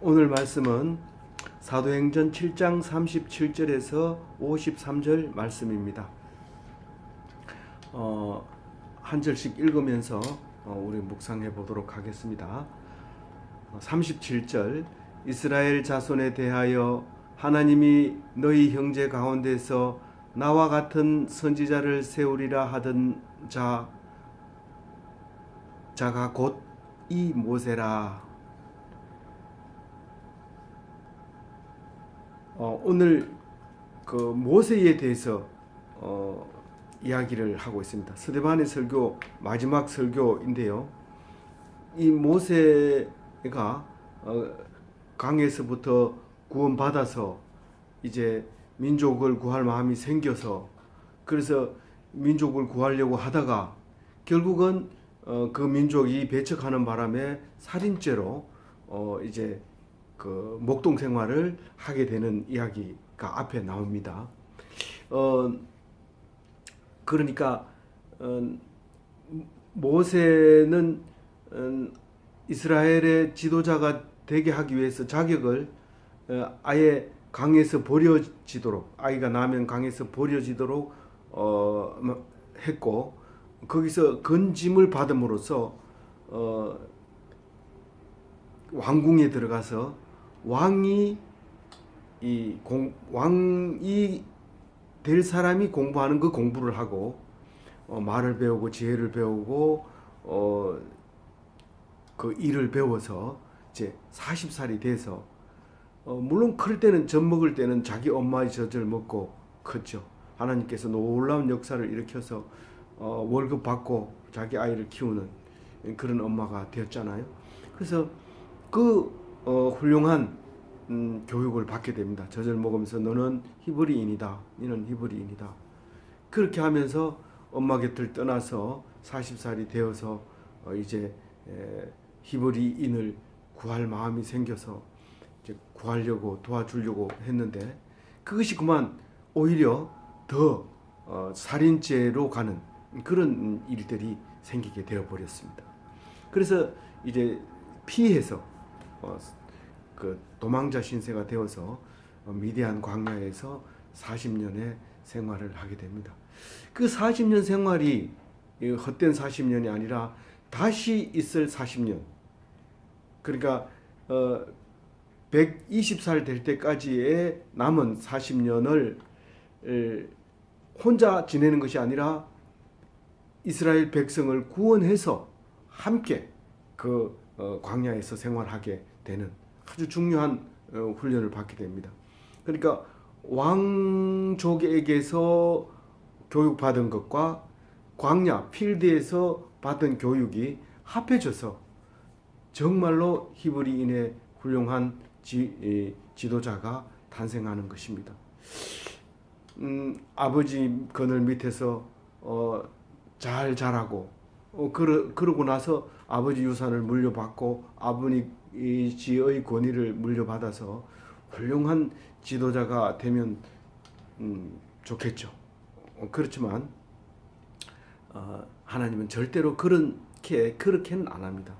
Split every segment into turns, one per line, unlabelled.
오늘 말씀은 사도행전 7장 37절에서 53절 말씀입니다. 한 절씩 읽으면서 우리 묵상해 보도록 하겠습니다. 37절 이스라엘 자손에 대하여 하나님이 너희 형제 가운데서 나와 같은 선지자를 세우리라 하던 자가 곧 이 모세라. 오늘 그 모세에 대해서 이야기를 하고 있습니다. 스데반의 설교 마지막 설교인데요. 이 모세가 강에서부터 구원받아서 이제 민족을 구할 마음이 생겨서 그래서 민족을 구하려고 하다가 결국은 그 민족이 배척하는 바람에 살인죄로 이제 그 목동 생활을 하게 되는 이야기가 앞에 나옵니다. 그러니까 모세는 이스라엘의 지도자가 되게 하기 위해서 자격을 아예 강에서 버려지도록 아이가 나면 강에서 버려지도록 했고 거기서 건짐을 받음으로써 왕궁에 들어가서 왕이 될 사람이 공부하는 그 공부를 하고 말을 배우고 지혜를 배우고 그 일을 배워서 이제 40살이 돼서 물론 클 때는 젖 먹을 때는 자기 엄마의 젖을 먹고 컸죠. 하나님께서 놀라운 역사를 일으켜서 월급 받고 자기 아이를 키우는 그런 엄마가 되었잖아요. 그래서 그 훌륭한 교육을 받게 됩니다. 젖을 먹으면서 너는 히브리인이다. 너는 히브리인이다. 그렇게 하면서 엄마 곁을 떠나서 40살이 되어서 이제 히브리인을 구할 마음이 생겨서 이제 구하려고 도와주려고 했는데 그것이 그만 오히려 더 살인죄로 가는 그런 일들이 생기게 되어 버렸습니다. 그래서 이제 피해서 그 도망자 신세가 되어서 미디안 광야에서 40년의 생활을 하게 됩니다. 그 40년 생활이 헛된 40년이 아니라 다시 있을 40년. 그러니까 120살 될 때까지의 남은 40년을 혼자 지내는 것이 아니라 이스라엘 백성을 구원해서 함께 그 광야에서 생활하게 되는 아주 중요한 훈련을 받게 됩니다. 그러니까 왕족에게서 교육받은 것과 광야 필드에서 받은 교육이 합해져서 정말로 히브리인의 훌륭한 지도자가 탄생하는 것입니다. 아버지 그늘 밑에서 잘 자라고 그러고 나서 아버지 유산을 물려받고 아버지의 권위를 물려받아서 훌륭한 지도자가 되면 좋겠죠. 그렇지만 하나님은 절대로 그렇게는 안 합니다.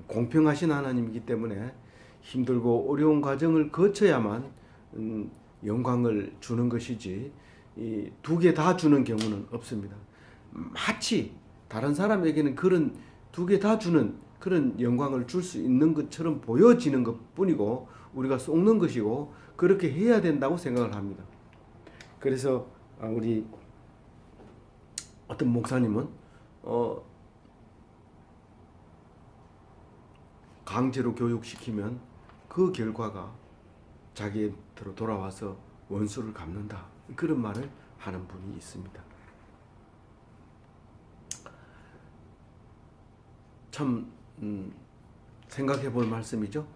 공평하신 하나님이기 때문에 힘들고 어려운 과정을 거쳐야만 영광을 주는 것이지 이 두 개 다 주는 경우는 없습니다. 마치 다른 사람에게는 그런 두 개 다 주는 그런 영광을 줄 수 있는 것처럼 보여지는 것 뿐이고 우리가 속는 것이고 그렇게 해야 된다고 생각을 합니다. 그래서 우리 어떤 목사님은 강제로 교육시키면 그 결과가 자기한테로 돌아와서 원수를 갚는다. 그런 말을 하는 분이 있습니다. 참 생각해 볼 말씀이죠.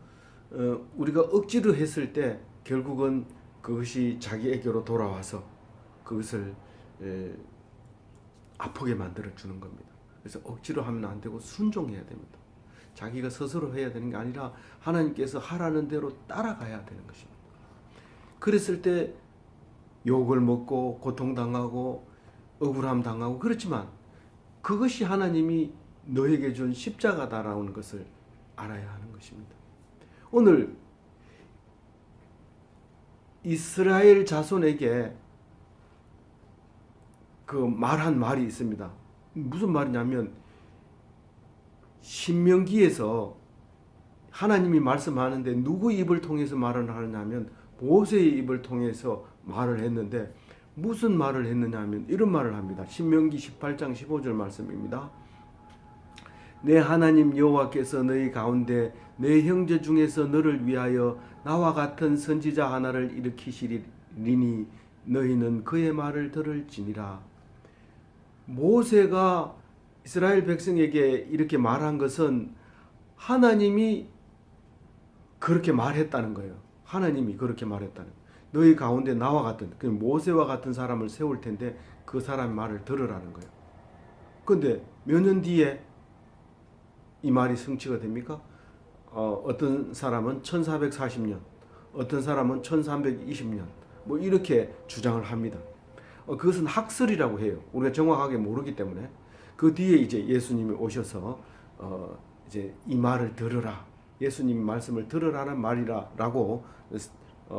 우리가 억지로 했을 때 결국은 그것이 자기에게로 돌아와서 그것을 아프게 만들어 주는 겁니다. 그래서 억지로 하면 안 되고 순종해야 됩니다. 자기가 스스로 해야 되는 게 아니라 하나님께서 하라는 대로 따라가야 되는 것입니다. 그랬을 때 욕을 먹고 고통당하고 억울함 당하고 그렇지만 그것이 하나님이 너에게 준 십자가다라는 것을 알아야 하는 것입니다. 오늘 이스라엘 자손에게 그 말한 말이 있습니다. 무슨 말이냐면 신명기에서 하나님이 말씀하는데 누구 입을 통해서 말을 하느냐면 모세의 입을 통해서 말을 했는데 무슨 말을 했느냐면 이런 말을 합니다. 신명기 18장 15절 말씀입니다. 내 하나님 여호와께서 너희 가운데 내 형제 중에서 너를 위하여 나와 같은 선지자 하나를 일으키시리니 너희는 그의 말을 들을지니라. 모세가 이스라엘 백성에게 이렇게 말한 것은 하나님이 그렇게 말했다는 거예요. 하나님이 그렇게 말했다는 거예요. 너희 가운데 나와 같은, 모세와 같은 사람을 세울 텐데 그 사람 말을 들으라는 거예요. 그런데 몇 년 뒤에 이 말이 성취가 됩니까? 어떤 사람은 1440년, 어떤 사람은 1320년 뭐 이렇게 주장을 합니다. 그것은 학설이라고 해요. 우리가 정확하게 모르기 때문에. 그 뒤에 이제 예수님이 오셔서 이제 이 말을 들으라, 예수님 말씀을 들으라는 말이라고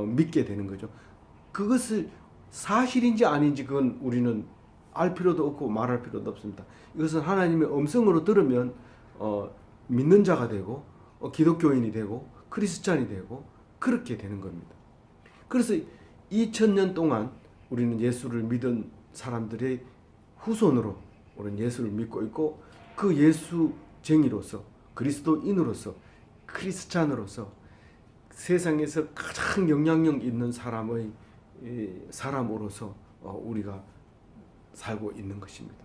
믿게 되는 거죠. 그것을 사실인지 아닌지 그건 우리는 알 필요도 없고 말할 필요도 없습니다. 이것은 하나님의 음성으로 들으면 믿는 자가 되고 기독교인이 되고 크리스찬이 되고 그렇게 되는 겁니다. 그래서 2000년 동안 우리는 예수를 믿은 사람들의 후손으로 우리는 예수를 믿고 있고 그 예수쟁이로서 그리스도인으로서 크리스찬으로서 세상에서 가장 영향력 있는 사람으로서 우리가 살고 있는 것입니다.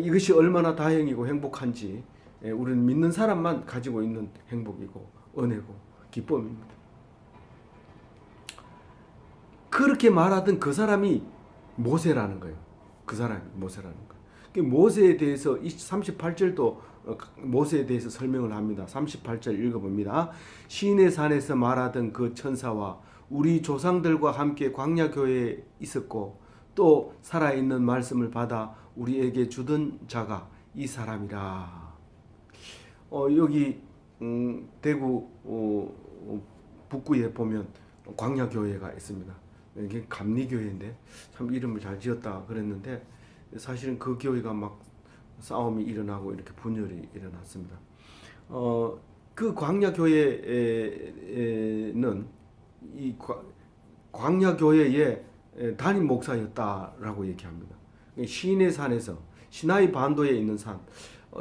이것이 얼마나 다행이고 행복한지 우리는 믿는 사람만 가지고 있는 행복이고 은혜고 기쁨입니다. 그렇게 말하던 그 사람이 모세라는 거예요. 그 사람이 모세라는 거예요. 모세에 대해서 38절도 모세에 대해서 설명을 합니다. 38절 읽어봅니다. 시내 산에서 말하던 그 천사와 우리 조상들과 함께 광야 교회에 있었고 또 살아있는 말씀을 받아 우리에게 주던 자가 이 사람이라. 여기 대구 북구에 보면 광야 교회가 있습니다. 이게 감리교회인데 참 이름을 잘 지었다 그랬는데 사실은 그 교회가 막 싸움이 일어나고 이렇게 분열이 일어났습니다. 그 광야 교회는 이 광야 교회의 담임 목사였다라고 얘기합니다. 시내 산에서 시나이 반도에 있는 산.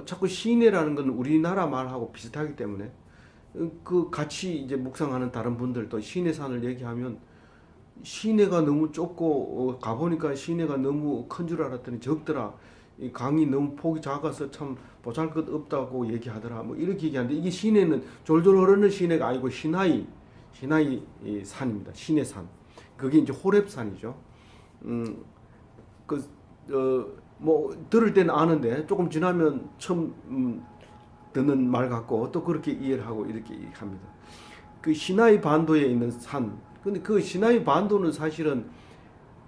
자꾸 시내라는 건 우리나라 말하고 비슷하기 때문에 그 같이 이제 묵상하는 다른 분들도 시내 산을 얘기하면 시내가 너무 좁고 가보니까 시내가 너무 큰 줄 알았더니 적더라. 이 강이 너무 폭이 작아서 참 보잘것 없다고 얘기하더라. 뭐 이렇게 얘기하는데 이게 시내는 졸졸 흐르는 시내가 아니고 시나이 산입니다. 시내 산. 그게 이제 호렙산이죠. 뭐 들을 때는 아는데 조금 지나면 처음 듣는 말 같고 또 그렇게 이해를 하고 이렇게 합니다. 그 시나이 반도에 있는 산. 근데 그 시나이 반도는 사실은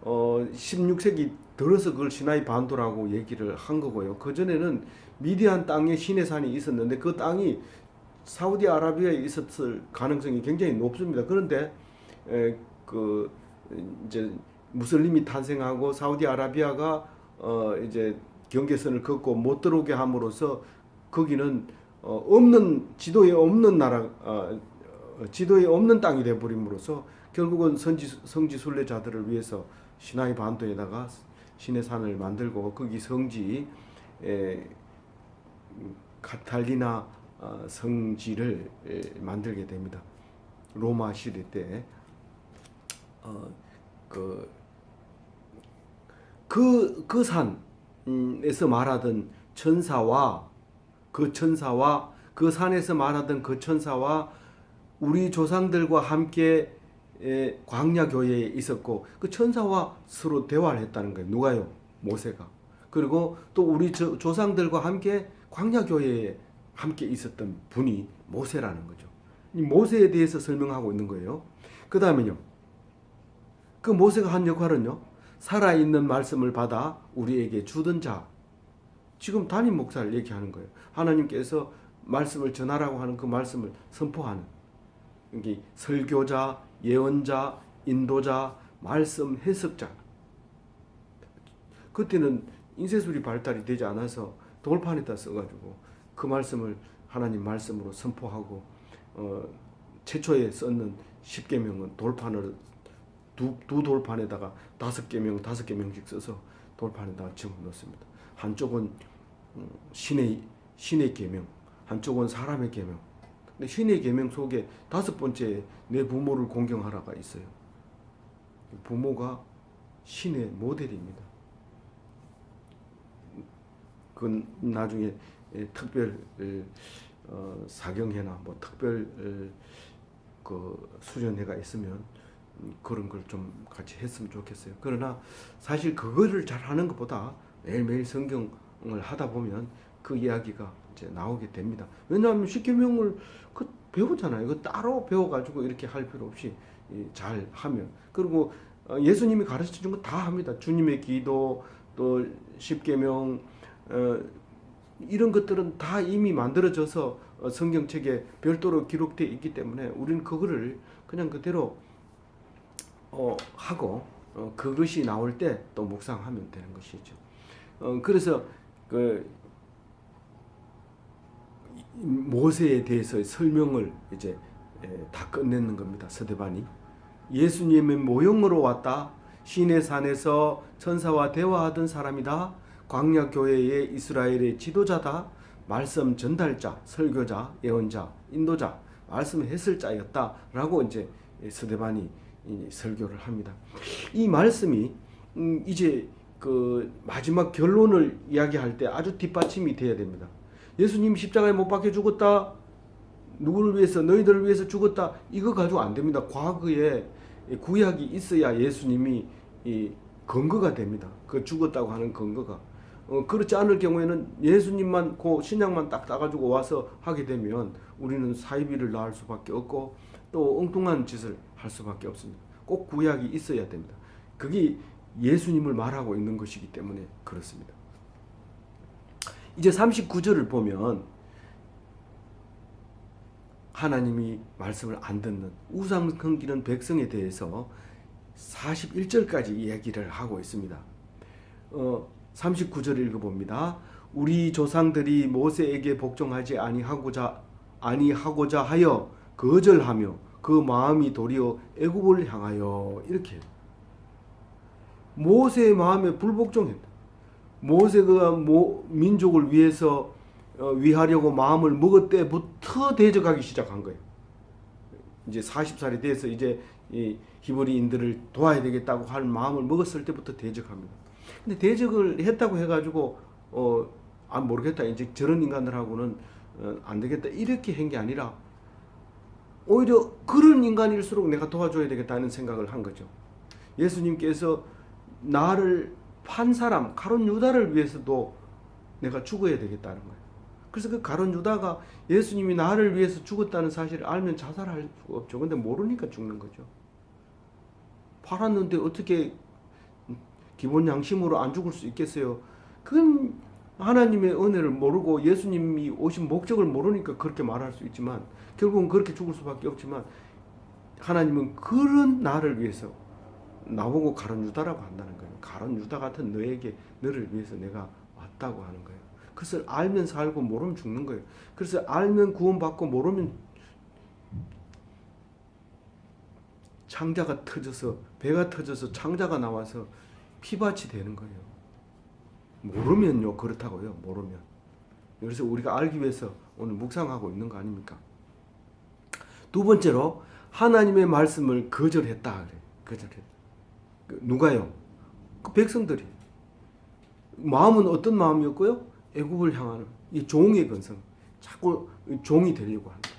16세기 들어서 그걸 시나이 반도라고 얘기를 한 거고요. 그 전에는 미디안 땅에 시내산이 있었는데 그 땅이 사우디아라비아에 있었을 가능성이 굉장히 높습니다. 그런데 그 이제 무슬림이 탄생하고 사우디아라비아가 이제 경계선을 걷고 못 들어오게 함으로써 거기는 없는 지도에 없는 나라 지도에 없는 땅이 돼 버림으로써 결국은 성지 순례자들을 위해서 시나이 반도에다가 시내산을 만들고 거기 성지 카탈리나 성지를 만들게 됩니다. 로마 시대 때 그 산에서 말하던 천사와 그 산에서 말하던 그 천사와 우리 조상들과 함께 광야 교회에 있었고 그 천사와 서로 대화를 했다는 거예요. 누가요? 모세가. 그리고 또 우리 조상들과 함께 광야 교회에 함께 있었던 분이 모세라는 거죠. 이 모세에 대해서 설명하고 있는 거예요. 그 다음에요. 그 모세가 한 역할은요. 살아있는 말씀을 받아 우리에게 주던 자. 지금 담임 목사를 얘기하는 거예요. 하나님께서 말씀을 전하라고 하는 그 말씀을 선포하는 여기 설교자, 예언자, 인도자, 말씀 해석자. 그때는 인쇄술이 발달이 되지 않아서 돌판에다 써가지고 그 말씀을 하나님 말씀으로 선포하고 최초에 썼는 10계명은 돌판을 두 돌판에다가 5계명씩 써서 돌판에다가 집어넣습니다. 한쪽은 신의 계명, 한쪽은 사람의 계명. 근데 신의 계명 속에 5번째 내 부모를 공경하라가 있어요. 부모가 신의 모델입니다. 그건 나중에 특별 사경회나 뭐 특별 그 수련회가 있으면 그런 걸 좀 같이 했으면 좋겠어요. 그러나 사실 그거를 잘 하는 것보다 매일매일 성경을 하다 보면 그 이야기가 이제 나오게 됩니다. 왜냐하면 십계명을 배우잖아요. 이거 따로 배워가지고 이렇게 할 필요 없이 잘 하면. 그리고 예수님이 가르쳐 준 거 다 합니다. 주님의 기도, 또 십계명, 이런 것들은 다 이미 만들어져서 성경책에 별도로 기록되어 있기 때문에 우리는 그거를 그냥 그대로 하고 그것이 나올 때 또 묵상하면 되는 것이죠. 그래서 그 모세에 대해서의 설명을 이제 다 끝내는 겁니다. 스데반이 예수님의 모형으로 왔다. 시내 산에서 천사와 대화하던 사람이다. 광야 교회의 이스라엘의 지도자다. 말씀 전달자, 설교자, 예언자, 인도자, 말씀 해설자였다라고 이제 스데반이 설교를 합니다. 이 말씀이 이제 그 마지막 결론을 이야기할 때 아주 뒷받침이 돼야 됩니다. 예수님 십자가에 못 박혀 죽었다. 누구를 위해서? 너희들을 위해서 죽었다. 이거 가지고 안 됩니다. 과거에 구약이 있어야 예수님이 이 근거가 됩니다. 그 죽었다고 하는 근거가. 그렇지 않을 경우에는 예수님만 그 신약만 딱 따가지고 와서 하게 되면 우리는 사이비를 낳을 수밖에 없고 또 엉뚱한 짓을 할 수밖에 없습니다. 꼭 구약이 있어야 됩니다. 그게 예수님을 말하고 있는 것이기 때문에 그렇습니다. 이제 39절을 보면 하나님이 말씀을 안 듣는 우상 섬기는 백성에 대해서 41절까지 이야기를 하고 있습니다. 39절 읽어봅니다. 우리 조상들이 모세에게 복종하지 아니하고자 하여 거절하며 그 마음이 도리어 애굽을 향하여 이렇게 모세의 마음에 불복종했다. 모세가 민족을 위해서 위하려고 마음을 먹을 때부터 대적하기 시작한 거예요. 이제 40살이 돼서 이제 이 히브리인들을 도와야 되겠다고 할 마음을 먹었을 때부터 대적합니다. 근데 대적을 했다고 해가지고 모르겠다. 이제 저런 인간들하고는 안 되겠다. 이렇게 한 게 아니라 오히려 그런 인간일수록 내가 도와줘야 되겠다는 생각을 한 거죠. 예수님께서 나를 판 사람 가룟 유다를 위해서도 내가 죽어야 되겠다는 거예요. 그래서 그 가룟 유다가 예수님이 나를 위해서 죽었다는 사실을 알면 자살할 수가 없죠. 근데 모르니까 죽는 거죠. 팔았는데 어떻게 기본 양심으로 안 죽을 수 있겠어요? 그건 하나님의 은혜를 모르고 예수님이 오신 목적을 모르니까 그렇게 말할 수 있지만 결국은 그렇게 죽을 수밖에 없지만 하나님은 그런 나를 위해서 나보고 가룟 유다라고 한다는 거예요. 가룟 유다 같은 너를 위해서 내가 왔다고 하는 거예요. 그것을 알면 살고 모르면 죽는 거예요. 그래서 알면 구원받고 모르면 창자가 터져서 배가 터져서 창자가 나와서 피밭이 되는 거예요. 모르면요 그렇다고요. 모르면. 그래서 우리가 알기 위해서 오늘 묵상하고 있는 거 아닙니까? 두 번째로 하나님의 말씀을 거절했다 그래요. 거절했다. 누가요? 그 백성들이. 마음은 어떤 마음이었고요? 애굽을 향하는 이 종의 근성. 자꾸 종이 되려고 한다.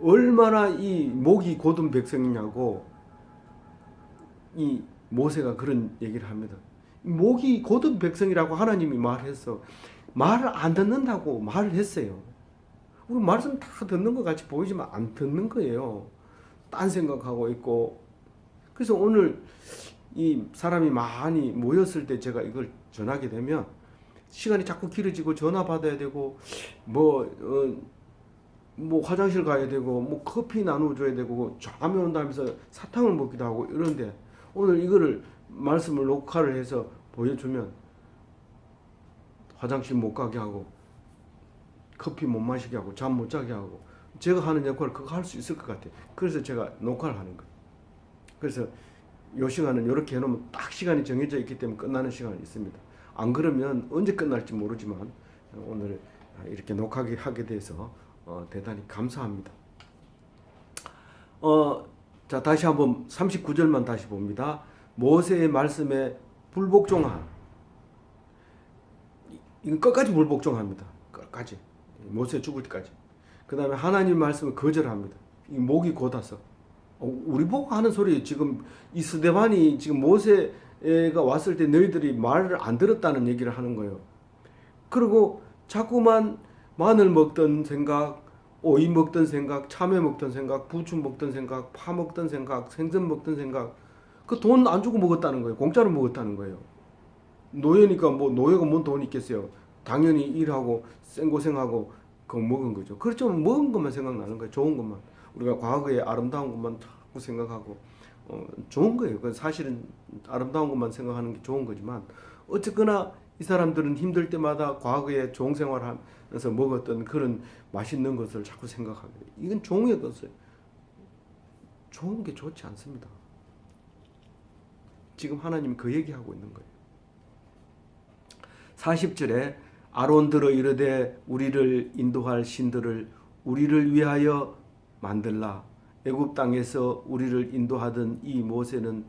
얼마나 이 목이 곧은 백성이냐고 이 모세가 그런 얘기를 합니다. 목이 곧은 백성이라고 하나님이 말했어. 말을 안 듣는다고 말을 했어요. 우리 말씀 다 듣는 것 같이 보이지만 안 듣는 거예요. 딴 생각하고 있고. 그래서 오늘 이 사람이 많이 모였을 때 제가 이걸 전하게 되면 시간이 자꾸 길어지고 전화 받아야 되고 뭐 화장실 가야 되고 뭐 커피 나눠줘야 되고 잠이 온다면서 사탕을 먹기도 하고 이런데 오늘 이거를 말씀을 녹화를 해서 보여주면 화장실 못 가게 하고 커피 못 마시게 하고 잠 못 자게 하고 제가 하는 역할을 그거 할 수 있을 것 같아요. 그래서 제가 녹화를 하는 거예요. 그래서 요 시간은 이렇게 해놓으면 딱 시간이 정해져 있기 때문에 끝나는 시간이 있습니다. 안 그러면 언제 끝날지 모르지만 오늘 이렇게 녹화하게 하게 돼서 대단히 감사합니다. 자, 다시 한번 39절만 다시 봅니다. 모세의 말씀에 불복종한, 이건 끝까지 불복종합니다. 끝까지. 모세 죽을 때까지. 그 다음에 하나님 말씀을 거절합니다. 이 목이 곧아서. 우리 보고 하는 소리, 지금 이 스데반이 지금 모세가 왔을 때 너희들이 말을 안 들었다는 얘기를 하는 거예요. 그리고 자꾸만 마늘 먹던 생각, 오이 먹던 생각, 참외 먹던 생각, 부추 먹던 생각, 파 먹던 생각, 생선 먹던 생각, 그 돈 안 주고 먹었다는 거예요. 공짜로 먹었다는 거예요. 노예니까 뭐 노예가 뭔 돈이 있겠어요. 당연히 일하고 생고생하고 그거 먹은 거죠. 그렇지만 먹은 것만 생각나는 거예요. 좋은 것만. 우리가 과거의 아름다운 것만 자꾸 생각하고 좋은 거예요. 그 사실은 아름다운 것만 생각하는 게 좋은 거지만 어쨌거나 이 사람들은 힘들 때마다 과거에 종 생활하면서 먹었던 그런 맛있는 것을 자꾸 생각하게 돼요. 이건 종의 것을 좋은 게 좋지 않습니다. 지금 하나님이 그 얘기하고 있는 거예요. 40절에 아론들어 이르되 우리를 인도할 신들을 우리를 위하여 만들라. 애굽 땅에서 우리를 인도하던 이 모세는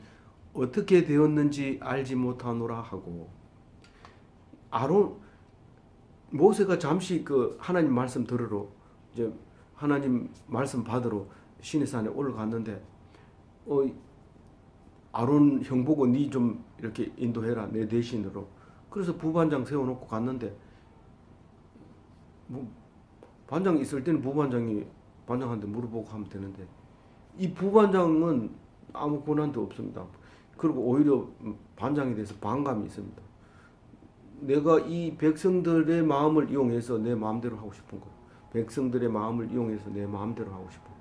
어떻게 되었는지 알지 못하노라 하고, 모세가 잠시 그 하나님 말씀 들으러 이제 하나님 말씀 받으러 시내산에 올라갔는데 아론 형 보고 니 좀 이렇게 인도해라 내 대신으로. 그래서 부반장 세워놓고 갔는데 뭐 반장 있을 때는 부반장이 반장한테 물어보고 하면 되는데 이 부반장은 아무 권한도 없습니다. 그리고 오히려 반장에 대해서 반감이 있습니다. 내가 이 백성들의 마음을 이용해서 내 마음대로 하고 싶은 거, 백성들의 마음을 이용해서 내 마음대로 하고 싶은 거,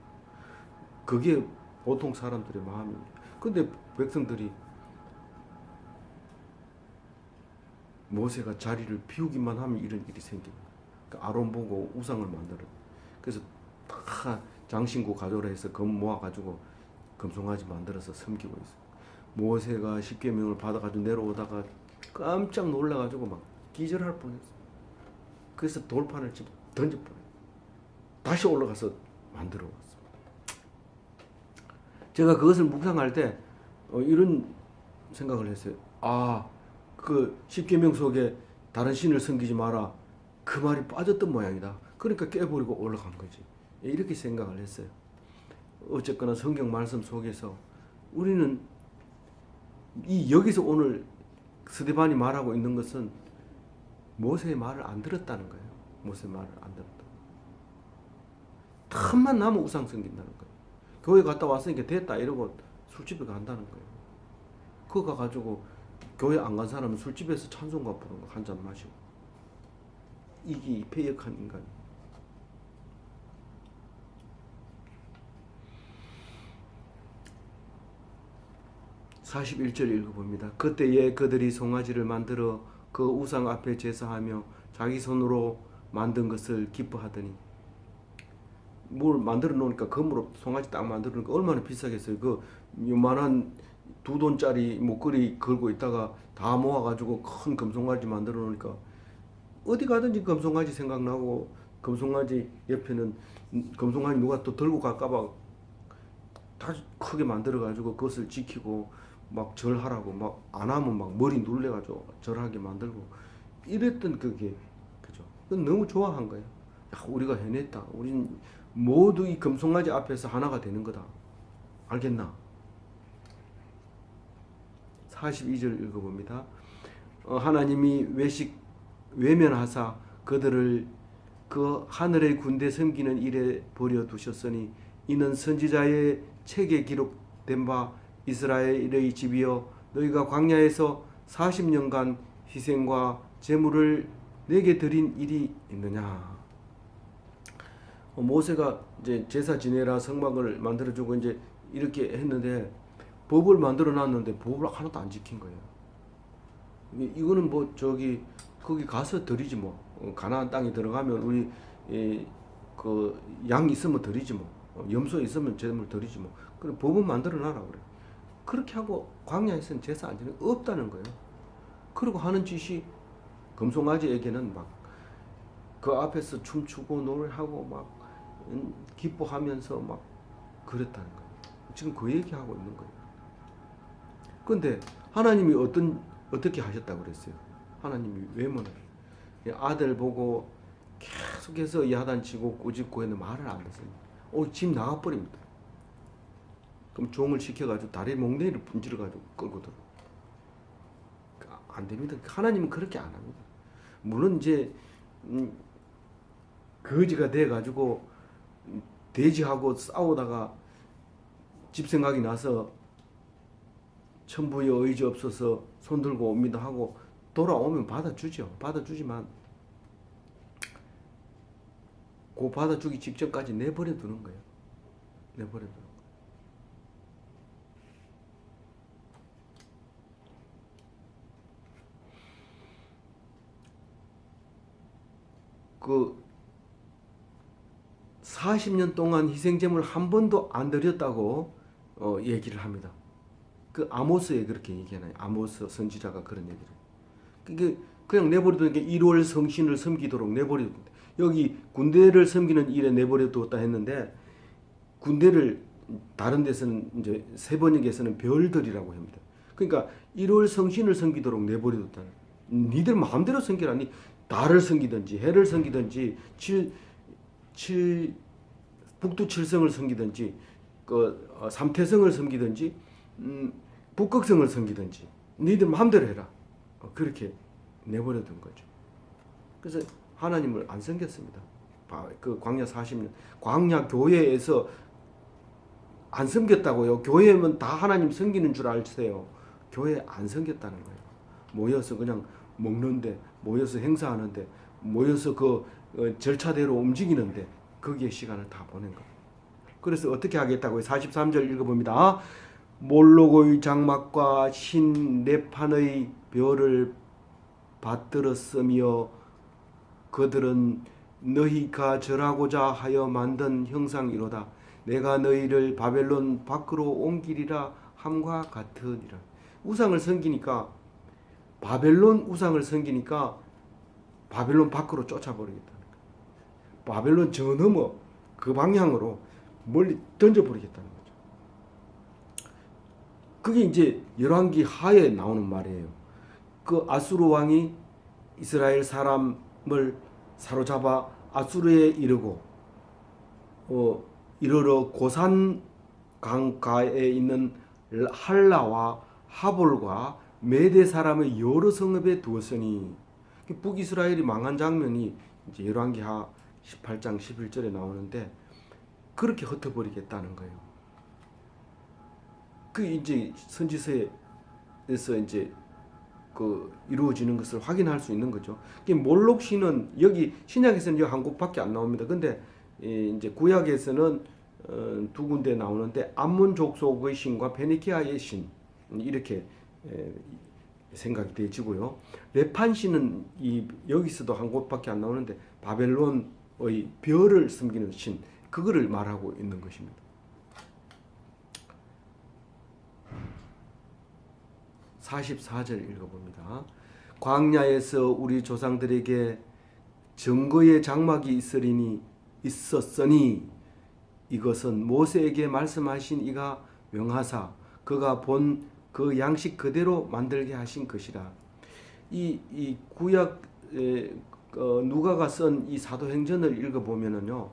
그게 보통 사람들의 마음입니다. 근데 백성들이 모세가 자리를 비우기만 하면 이런 일이 생깁니다. 그러니까 아론 보고 우상을 만들어. 그래서 다 장신구 가져라 해서 금 모아가지고 금송아지 만들어서 섬기고 있어요. 모세가 십계명을 받아가지고 내려오다가 깜짝 놀라가지고 막 기절할 뻔했어요. 그래서 돌판을 집어 던져 뻔했어요. 다시 올라가서 만들어 왔습니다. 제가 그것을 묵상할 때 이런 생각을 했어요. 그 십계명 속에 다른 신을 섬기지 마라. 그 말이 빠졌던 모양이다. 그러니까 깨버리고 올라간 거지. 이렇게 생각을 했어요. 어쨌거나 성경 말씀 속에서 우리는 여기서 오늘 스데반이 말하고 있는 것은 모세의 말을 안 들었다는 거예요. 모세의 말을 안 들었다. 틈만 나면 우상 섬긴다는 거예요. 교회 갔다 왔으니까 됐다 이러고 술집에 간다는 거예요. 그거 가지고 교회 안 간 사람은 술집에서 찬송가 부르는 거 한 잔 마시고, 이게 패역한 인간이에요. (41절) 읽어봅니다. 그때에 그들이 송아지를 만들어 그 우상 앞에 제사하며 자기 손으로 만든 것을 기뻐하더니, 뭘 만들어 놓으니까 금으로 송아지 딱 만들어 놓으니까 얼마나 비싸겠어요. 그 요만한 $2 목걸이 걸고 있다가 다 모아가지고 큰 금송아지 만들어 놓으니까 어디 가든지 금송아지 생각나고, 금송아지 옆에는 금송아지 누가 또 들고 갈까봐 다 크게 만들어가지고 그것을 지키고 막 절하라고, 막 안 하면 막 머리 눌려가지고 절하게 만들고 이랬던 그게, 그죠? 너무 좋아한 거예요. 야, 우리가 해냈다. 우린 모두 이 금송아지 앞에서 하나가 되는 거다. 알겠나? 42절 읽어봅니다. 하나님이 외면하사 그들을 그 하늘의 군대 섬기는 일에 버려두셨으니 이는 선지자의 책에 기록된 바 이스라엘의 집이여 너희가 광야에서 40년간 희생과 제물을 내게 드린 일이 있느냐. 모세가 이제 제사 지내라 성막을 만들어주고 이제 이렇게 했는데 법을 만들어 놨는데 법을 하나도 안 지킨 거예요. 이거는 뭐 저기 거기 가서 드리지 뭐. 가나안 땅에 들어가면 우리 그 양 있으면 드리지 뭐. 염소 있으면 제물 드리지 뭐. 그래 법은 만들어 놔라 그래. 그렇게 하고 광야에서는 제사 안 지내는 없다는 거예요. 그리고 하는 짓이 금송아지에게는 막 그 앞에서 춤추고 노래하고 막 기뻐하면서 막 그랬다는 거예요. 지금 그 얘기하고 있는 거예요. 근데 하나님이 어떻게 하셨다고 그랬어요? 하나님이 외면을 아들 보고 계속해서 야단치고 꾸짖고 했는데 말을 안 듣습니다. 집 나가버립니다. 그럼 종을 시켜가지고 다리 몽둥이를 분질러가지고 끌고 들어. 안 됩니다. 하나님은 그렇게 안 합니다. 물론 이제 거지가 돼가지고 돼지하고 싸우다가 집 생각이 나서 천부의 의지 없어서 손들고 옵니다 하고 돌아오면 받아주죠. 받아주지만 그 받아주기 직전까지 내버려 두는 거예요. 내버려 두는 거예요. 그 40년 동안 희생제물 한 번도 안 드렸다고 얘기를 합니다. 그 아모스에 그렇게 얘기하나요? 아모스 선지자가 그런 얘기를. 그게 그냥 내버려두는 게 1월 성신을 섬기도록 내버려둔다. 여기 군대를 섬기는 일에 내버려두었다 했는데 군대를 다른 데서는 이제 세번역에서는 별들이라고 합니다. 그러니까 1월 성신을 섬기도록 내버려뒀다. 니들 마음대로 섬기라니 달을 섬기든지 해를 섬기든지 북두칠성을 섬기든지 삼태성을 섬기든지 북극성을 섬기든지 니들 마음대로 해라. 그렇게 내버려둔 거죠. 그래서 하나님을 안 섬겼습니다. 그 광야 40년 광야 교회에서 안 섬겼다고요. 교회면 다 하나님 섬기는 줄 알세요. 교회 안 섬겼다는 거예요. 모여서 그냥 먹는데, 모여서 행사하는데, 모여서 그 절차대로 움직이는데 거기에 시간을 다 보낸 거예요. 그래서 어떻게 하겠다고요? 43절 읽어봅니다. 몰록의 장막과 신 네판의 별을 받들었으며 그들은 너희가 절하고자 하여 만든 형상이로다. 내가 너희를 바벨론 밖으로 옮기리라 함과 같으니라. 우상을 섬기니까 바벨론 우상을 섬기니까 바벨론 밖으로 쫓아버리겠다는 거예요. 바벨론 저 넘어 그 방향으로 멀리 던져버리겠다는 거죠. 그게 이제 열왕기 하에 나오는 말이에요. 그 아수르 왕이 이스라엘 사람을 사로잡아 아수르에 이르고 이르러 고산 강가에 있는 할라와 하볼과 메대 사람의 여러 성읍에 두었으니 북이스라엘이 망한 장면이 이제 열왕기하 18장 11절에 나오는데 그렇게 흩어버리겠다는 거예요. 그 이제 선지서에서 이제 그 이루어지는 것을 확인할 수 있는 거죠. 몰록 신은 여기 신약에서는 여기 한 곳밖에 안 나옵니다. 근데 이제 구약에서는 두 군데 나오는데 암몬 족속의 신과 베니키아의 신 이렇게 생각이 되지고요. 레판 신은 여기서도 한 곳밖에 안 나오는데 바벨론의 별을 섬기는 신 그거를 말하고 있는 것입니다. 44절 읽어봅니다. 광야에서 우리 조상들에게 증거의 장막이 있었으니 이것은 모세에게 말씀하신 이가 명하사 그가 본 그 양식 그대로 만들게 하신 것이라. 이 구약 누가가 쓴 이 사도행전을 읽어보면은요,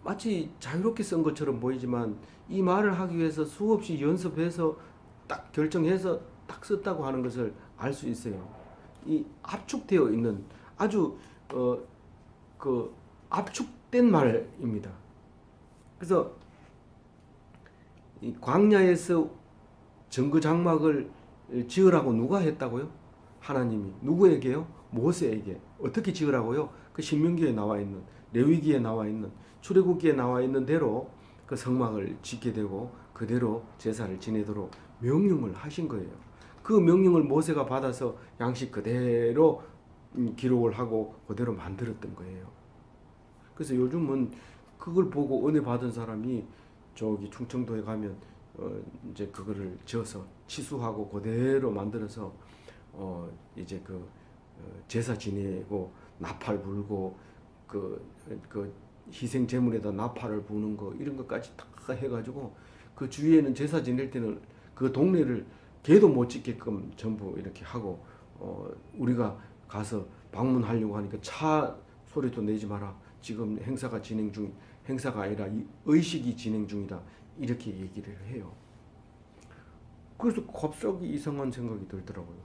마치 자유롭게 쓴 것처럼 보이지만 이 말을 하기 위해서 수없이 연습해서 딱 결정해서 딱 썼다고 하는 것을 알 수 있어요. 이 압축되어 있는 아주 그 압축된 말입니다. 그래서 이 광야에서 증거 장막을 지으라고 누가 했다고요? 하나님이 누구에게요? 모세에게 어떻게 지으라고요? 그 신명기에 나와 있는, 레위기에 나와 있는, 출애굽기에 나와 있는 대로 그 성막을 짓게 되고 그대로 제사를 지내도록 명령을 하신 거예요. 그 명령을 모세가 받아서 양식 그대로 기록을 하고 그대로 만들었던 거예요. 그래서 요즘은 그걸 보고 은혜 받은 사람이 저기 충청도에 가면 이제 그거를 지어서 치수하고 그대로 만들어서 이제 제사 지내고 나팔 불고 그 희생 제물에다 나팔을 부는 거 이런 것까지 다 해가지고 그 주위에는 제사 지낼 때는 그 동네를 개도 못 찍게끔 전부 이렇게 하고 우리가 가서 방문하려고 하니까 차 소리도 내지 마라. 지금 행사가 아니라 의식이 진행 중이다. 이렇게 얘기를 해요. 그래서 갑자기 이상한 생각이 들더라고요.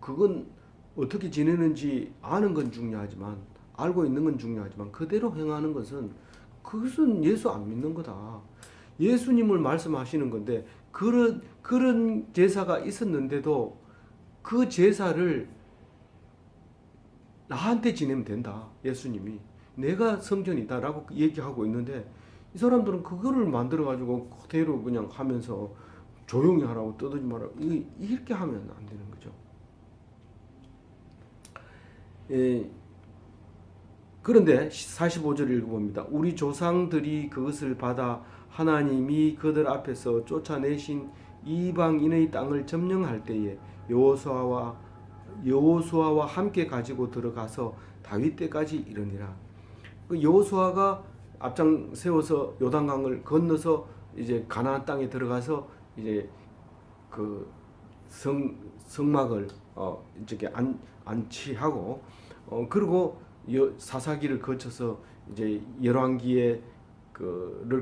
그건 어떻게 지내는지 아는 건 중요하지만, 알고 있는 건 중요하지만 그대로 행하는 그것은 예수 안 믿는 거다. 예수님을 말씀하시는 건데 그런 제사가 있었는데도 그 제사를 나한테 지내면 된다. 예수님이 내가 성전이다라고 얘기하고 있는데 이 사람들은 그거를 만들어 가지고 그대로 그냥 하면서 조용히 하라고 떠들지 말라고 이렇게 하면 안 되는 거죠. 그런데 45절 읽어봅니다. 우리 조상들이 그것을 받아 하나님이 그들 앞에서 쫓아내신 이방인의 땅을 점령할 때에 여호수아와 함께 가지고 들어가서 다윗 때까지 이르니라. 그 여호수아가 앞장 세워서 요단강을 건너서 이제 가나안 땅에 들어가서 이제 그 성막을 이렇게 안치하고 그리고 사사기를 거쳐서 이제 열왕기를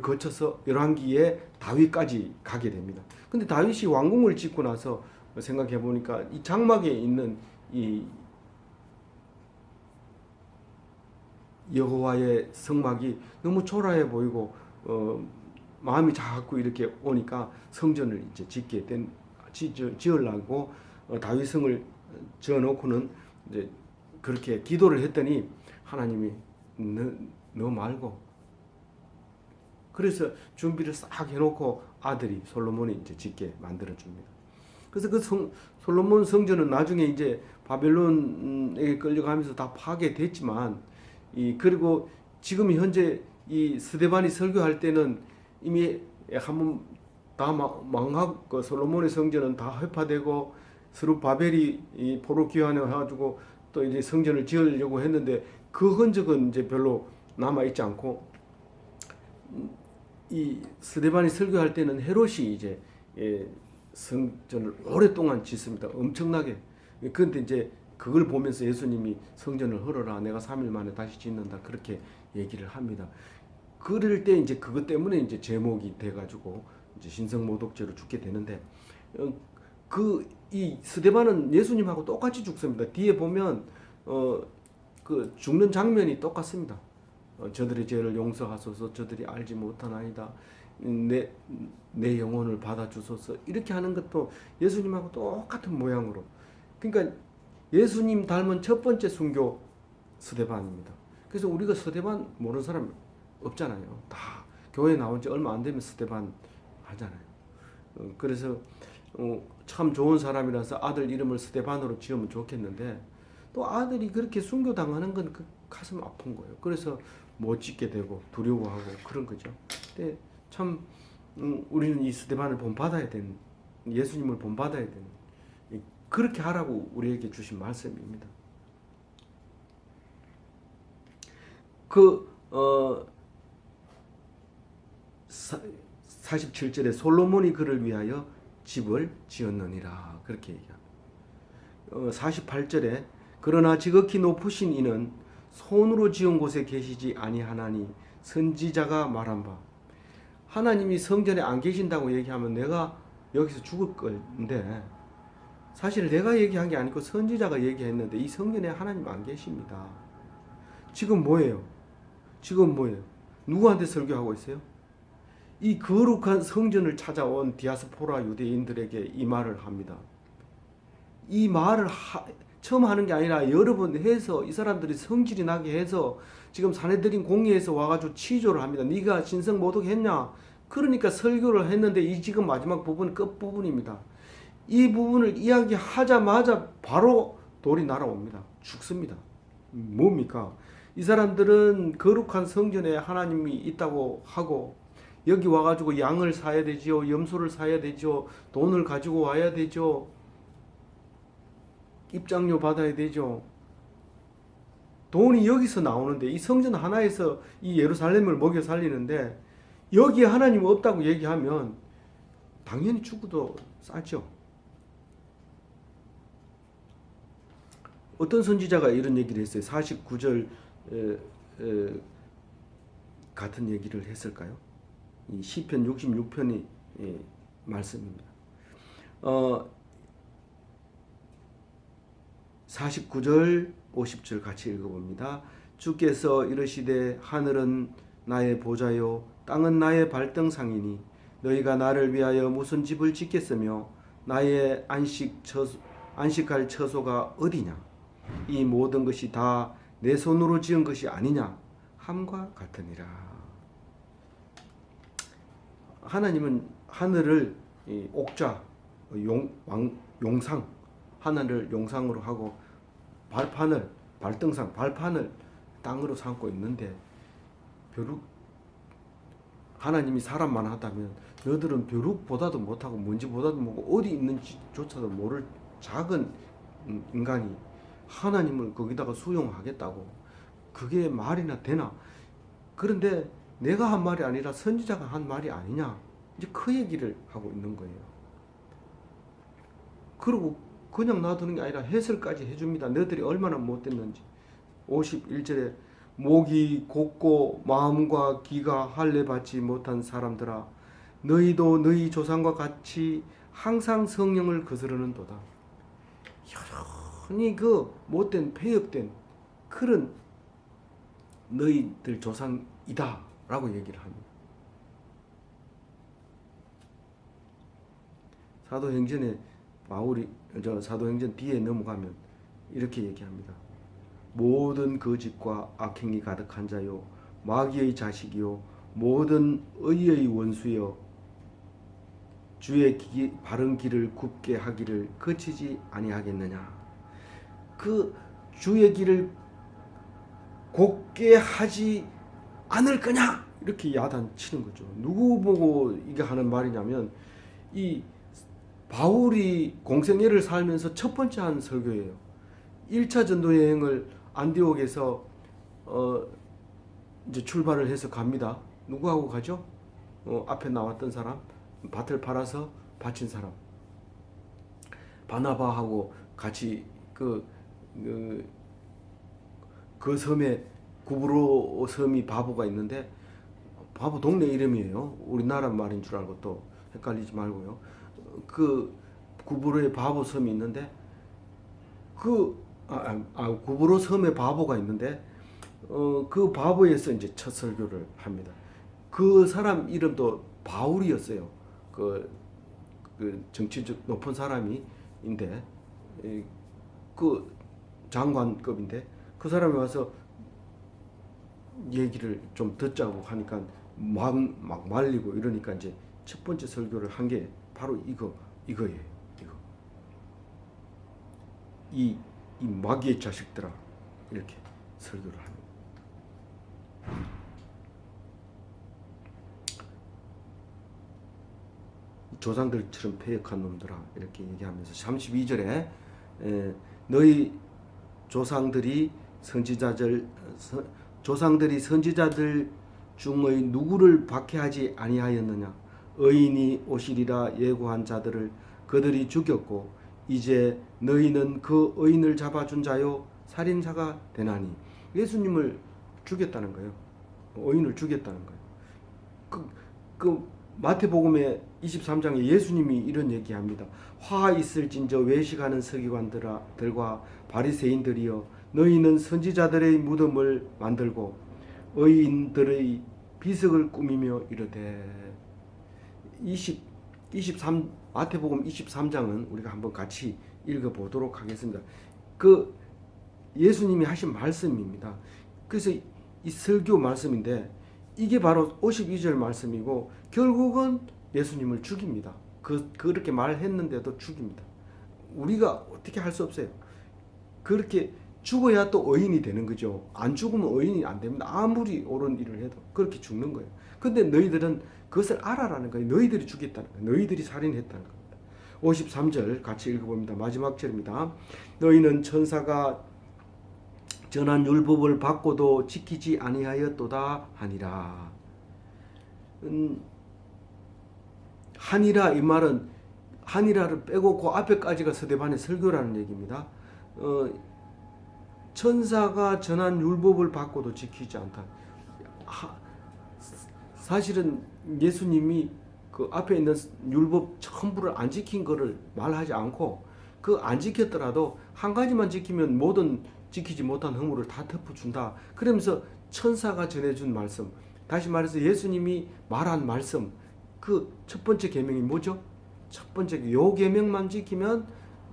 거쳐서 열왕기에 다윗까지 가게 됩니다. 근데 다윗이 왕궁을 짓고 나서 생각해 보니까 이 장막에 있는 이 여호와의 성막이 너무 초라해 보이고 마음이 자꾸 이렇게 오니까 성전을 이제 지으려고 다윗성을 지어놓고는 이제 그렇게 기도를 했더니 하나님이 너 말고, 그래서 준비를 싹 해놓고 아들이 솔로몬이 이제 짓게 만들어 줍니다. 그래서 그 솔로몬 성전은 나중에 이제 바벨론에 끌려가면서 다 파괴됐지만 그리고 지금 현재 이 스데반이 설교할 때는 이미 한번 다 망하고 그 솔로몬의 성전은 다 회파되고 스룹바벨이 포로 귀환해 가지고 또 이제 성전을 지으려고 했는데 그 흔적은 이제 별로 남아 있지 않고 이 스데반이 설교할 때는 헤롯이 이제 성전을 오랫동안 짓습니다. 엄청나게. 그런데 이제 그걸 보면서 예수님이 성전을 헐어라, 내가 3일 만에 다시 짓는다, 그렇게 얘기를 합니다. 그럴 때 이제 그것 때문에 이제 제목이 돼가지고 이제 신성모독죄로 죽게 되는데 이 스데반은 예수님하고 똑같이 죽습니다. 뒤에 보면 그 죽는 장면이 똑같습니다. 저들의 죄를 용서하소서, 저들이 알지 못하나이다, 내 영혼을 받아주소서, 이렇게 하는 것도 예수님하고 똑같은 모양으로. 그러니까 예수님 닮은 첫 번째 순교 스데반입니다. 그래서 우리가 스데반 모르는 사람 없잖아요. 다 교회 나온 지 얼마 안 되면 스데반 하잖아요. 그래서 참 좋은 사람이라서 아들 이름을 스데반으로 지으면 좋겠는데 또 아들이 그렇게 순교당하는 건 그 가슴 아픈 거예요. 그래서 못 짓게 되고 두려워하고 그런 거죠. 근데 참 우리는 이 스데반을 본받아야 되는, 예수님을 본받아야 되는, 그렇게 하라고 우리에게 주신 말씀입니다. 47절에 솔로몬이 그를 위하여 집을 지었느니라, 그렇게 얘기합니다. 48절에 그러나 지극히 높으신 이는 손으로 지은 곳에 계시지 아니하나니 선지자가 말한 바. 하나님이 성전에 안 계신다고 얘기하면 내가 여기서 죽을 건데, 사실 내가 얘기한 게 아니고 선지자가 얘기했는데 이 성전에 하나님 안 계십니다. 지금 뭐예요? 누구한테 설교하고 있어요? 이 거룩한 성전을 찾아온 디아스포라 유대인들에게 이 말을 합니다. 이 말을 처음 하는 게 아니라 여러 번 해서 이 사람들이 성질이 나게 해서 지금 사내들인 공의에서 와가지고 치조를 합니다. 네가 신성 모독 했냐? 그러니까 설교를 했는데 이 지금 마지막 부분 끝부분입니다. 이 부분을 이야기하자마자 바로 돌이 날아옵니다. 죽습니다. 뭡니까? 이 사람들은 거룩한 성전에 하나님이 있다고 하고 여기 와가지고 양을 사야 되지요. 염소를 사야 되죠. 돈을 가지고 와야 되죠. 입장료 받아야 되죠. 돈이 여기서 나오는데 이 성전 하나에서 이 예루살렘을 먹여 살리는데 여기에 하나님 없다고 얘기하면 당연히 죽어도 싸죠. 어떤 선지자가 이런 얘기를 했어요. 49절 같은 얘기를 했을까요? 이 시편 66편의 말씀입니다. 49절 50절 같이 읽어봅니다. 주께서 이르시되 하늘은 나의 보좌요 땅은 나의 발등상이니 너희가 나를 위하여 무슨 집을 짓겠으며 나의 안식할 처소가 어디냐? 이 모든 것이 다 내 손으로 지은 것이 아니냐? 함과 같으니라. 하나님은 하늘을 옥좌, 용상, 하늘을 용상으로 하고 발판을, 발등상, 발판을 땅으로 삼고 있는데 벼룩 하나님이 사람만 하다면 너희들은 벼룩보다도 못하고 먼지보다도 못하고 어디 있는지조차도 모를 작은 인간이 하나님을 거기다가 수용하겠다고 그게 말이나 되나? 그런데 내가 한 말이 아니라 선지자가 한 말이 아니냐? 이제 그 얘기를 하고 있는 거예요. 그리고 그냥 놔두는 게 아니라 해설까지 해줍니다. 너희들이 얼마나 못됐는지. 51절에 목이 곧고 마음과 귀가 할례받지 못한 사람들아 너희도 너희 조상과 같이 항상 성령을 거스르는도다. 여러분이 그 못된 폐역된 그런 너희들 조상이다 라고 얘기를 합니다. 사도행전에 바울이 사도행전 뒤에 넘어가면 이렇게 얘기합니다. 모든 거짓과 악행이 가득한 자요 마귀의 자식이요 모든 의의 원수여 주의 바른 길을 굽게 하기를 거치지 아니하겠느냐. 그 주의 길을 곱게 하지 않을 거냐 이렇게 야단치는 거죠. 누구 보고 이게 하는 말이냐면 이 바울이 공생애를 살면서 첫 번째 한 설교예요. 1차 전도 여행을 안디옥에서 이제 출발을 해서 갑니다. 누구하고 가죠? 앞에 나왔던 사람, 밭을 팔아서 바친 사람, 바나바하고 같이 그 섬에 구브로 섬이 바보가 있는데 바보 동네 이름이에요. 우리나라 말인 줄 알고 또 헷갈리지 말고요. 그 구브로의 바보 섬이 있는데 구브로 섬에 바보가 있는데 그 바보에서 이제 첫 설교를 합니다. 그 사람 이름도 바울이었어요. 그 정치적 높은 사람인데 그 장관급인데 그 사람이 와서 얘기를 좀 듣자고 하니까 막 말리고 이러니까 이제 첫 번째 설교를 한 게 바로 이거예요. 이 마귀의 자식들아 이렇게 설교를 합니다. 조상들처럼 패역한 놈들아 이렇게 얘기하면서 32절에 너희 조상들이 선지자들 중의 누구를 박해하지 아니하였느냐. 의인이 오시리라 예고한 자들을 그들이 죽였고 이제 너희는 그 의인을 잡아준 자요 살인자가 되나니. 예수님을 죽였다는 거예요. 의인을 죽였다는 거예요. 그 마태복음의 23장에 예수님이 이런 얘기합니다. 화 있을진저 외식하는 서기관들과 바리새인들이여 너희는 선지자들의 무덤을 만들고 의인들의 비석을 꾸미며 이르되. 23 마태복음 23장은 우리가 한번 같이 읽어보도록 하겠습니다. 그 예수님이 하신 말씀입니다. 그래서 이 설교 말씀인데 이게 바로 52절 말씀이고 결국은 예수님을 죽입니다. 그렇게 말했는데도 죽입니다. 우리가 어떻게 할 수 없어요. 그렇게 죽어야 또 의인이 되는 거죠. 안 죽으면 의인이 안 됩니다. 아무리 옳은 일을 해도 그렇게 죽는 거예요. 근데 너희들은 그것을 알아라는 거예요. 너희들이 죽였다는 거예요. 너희들이 살인했다는 겁니다. 53절 같이 읽어봅니다. 마지막 절입니다. 너희는 천사가 전한 율법을 받고도 지키지 아니하였도다 하니라. 하니라 이 말은 하니라를 빼고 그 앞에까지가 서대반의 설교라는 얘기입니다. 천사가 전한 율법을 받고도 지키지 않다. 사실은 예수님이 그 앞에 있는 율법 전부를 안 지킨 거를 말하지 않고 그 안 지켰더라도 한 가지만 지키면 모든 지키지 못한 허물을 다 덮어준다. 그러면서 천사가 전해준 말씀, 다시 말해서 예수님이 말한 말씀, 그 첫 번째 계명이 뭐죠? 첫 번째 요 계명만 지키면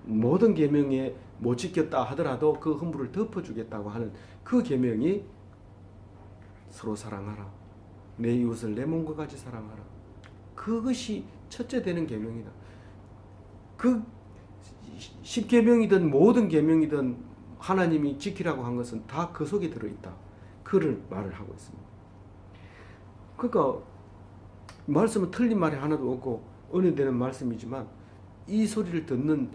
모든 계명에 못 지켰다 하더라도 그 허물을 덮어주겠다고 하는 그 계명이 서로 사랑하라. 내 이웃을 내 몸과 같이 사랑하라. 그것이 첫째 되는 계명이다. 그 10계명이든 모든 계명이든 하나님이 지키라고 한 것은 다 그 속에 들어있다. 그를 말을 하고 있습니다. 그러니까 말씀은 틀린 말이 하나도 없고 은혜되는 말씀이지만 이 소리를 듣는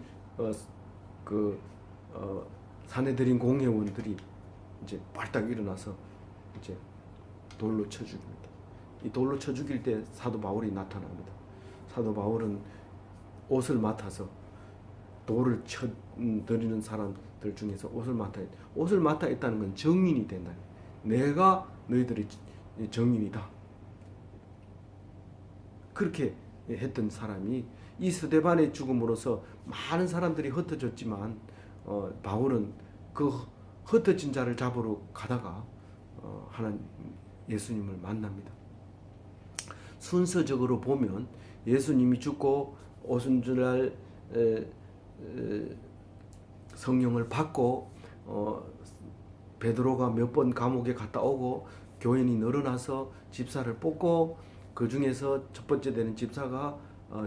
사내들인 공회원들이 이제 발딱 일어나서 이제 돌로 쳐 죽입니다. 이 돌로 쳐 죽일 때 사도 바울이 나타납니다. 사도 바울은 옷을 맡아서 돌을 쳐 드리는 사람들 중에서 옷을 맡아 있다는 건 정인이 된다. 내가 너희들의 정인이다. 그렇게 했던 사람이 이 스데반의 죽음으로써 많은 사람들이 흩어졌지만 바울은 그 흩어진 자를 잡으러 가다가 하나님 예수님을 만납니다. 순서적으로 보면 예수님이 죽고 오순절날 성령을 받고 베드로가 몇 번 감옥에 갔다 오고 교인이 늘어나서 집사를 뽑고 그 중에서 첫 번째 되는 집사가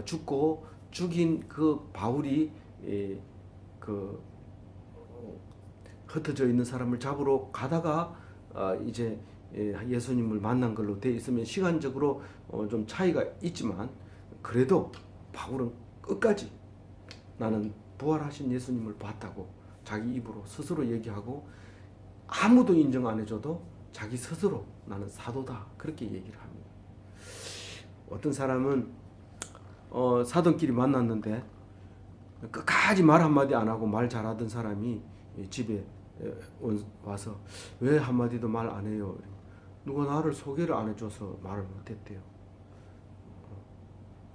죽고 죽인 그 바울이 그 흩어져 있는 사람을 잡으러 가다가 이제 예수님을 만난 걸로 돼 있으면 시간적으로 좀 차이가 있지만 그래도 바울은 끝까지 나는 부활하신 예수님을 봤다고 자기 입으로 스스로 얘기하고 아무도 인정 안 해줘도 자기 스스로 나는 사도다 그렇게 얘기를 합니다. 어떤 사람은 사돈끼리 만났는데 끝까지 말 한마디 안 하고 말 잘하던 사람이 집에 와서 왜 한마디도 말 안 해요? 누가 나를 소개를 안 해줘서 말을 못했대요.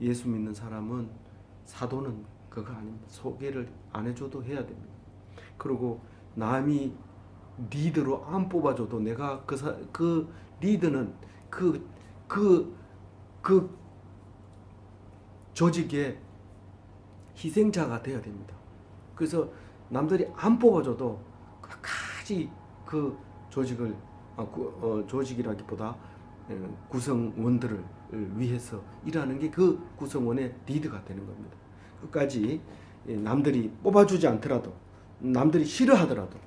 예수 믿는 사람은 사도는 그거 아닙니다. 소개를 안 해줘도 해야 됩니다. 그리고 남이 리더로 안 뽑아줘도 내가 그 리더는 그 조직의 희생자가 되어야 됩니다. 그래서 남들이 안 뽑아줘도 끝까지 그 조직을 조직이라기보다 구성원들을 위해서 일하는 게 그 구성원의 리더가 되는 겁니다. 끝까지 남들이 뽑아주지 않더라도 남들이 싫어하더라도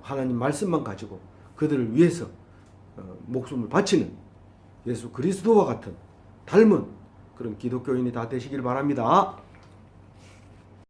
하나님 말씀만 가지고 그들을 위해서 목숨을 바치는 예수 그리스도와 같은 닮은 그런 기독교인이 다 되시길 바랍니다.